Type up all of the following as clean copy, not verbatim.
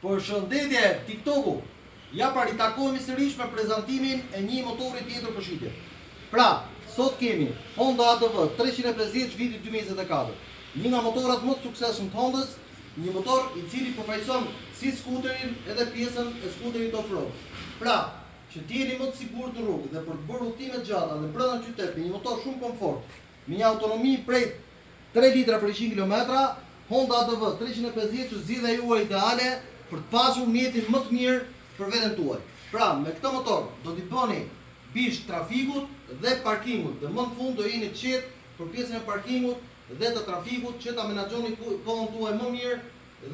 Përshëndetje TikToku. Ja pra ritakohemi sërish me prezantimin e një motori tjetër për shitje. Pra, sot kemi Honda ADV 350 viti 2024. Një nga motorat më të suksesshëm të Hondës, një motor i cili përfaqëson si skuterin edhe pjesën e skuterit off-road. Pra, që të jeni më të sigurt në rrugë dhe për të bërë udhëtime të gjata dhe brenda qytetit me një motor shumë komfort, me një autonomi prej 3 litra për 100 km, Honda ADV 350 që zgjidhja juaj ideale për të pasur mjetin më të mirë për veten tuaj. Pra, me këtë motor do t'i bëni bish trafikut dhe parkingut dhe më në fund do jeni të qetë për pjesën e parkingut dhe të trafikut që ta menaxhoni kohën tuaj më mirë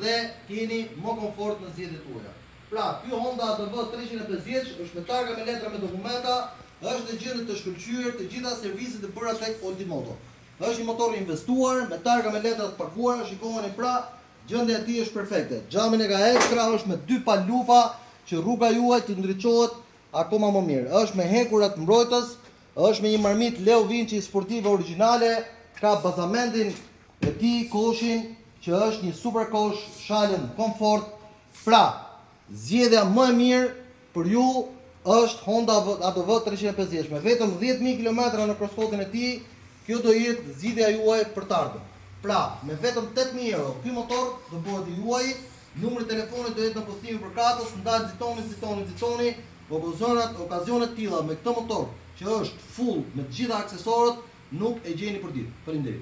dhe të jeni më komfort në zgjedhjet tuaja. Pra, ky Honda ADV 350 është me targa me letra me dokumenta, është në gjendje të shkëlqyer të gjitha serviset e bëra tek Oldimoto. Është një motor i investuar me targa me letra të parkuara, shikoni pra, gjendja e tij është perfekte. Xhamin e ka ekstra, është me 2 palufa që rruga juaj të ndriçohet akoma më mirë. Është me hekurat mbrojtës, është me një marmit Leo Vinci sportive origjinale, ka bazamentin e tij koshin që është një super kosh shalën komfort. Pra, zgjedhja më e mirë për ju është Honda ADV 350 me vetëm 10.000 km në kroskotin e tij. Kjo do jetë zgjidhja juaj për të ardhmen. Pra, me vetëm 8.000 euro, ky motor do bëhet i juaj. Numri i telefonit do jetë në postimin për katës, ndaj nxitoni, okazionet tilla me këtë motor që është full me të gjitha aksesorët, nuk e gjeni për ditë. Faleminderit.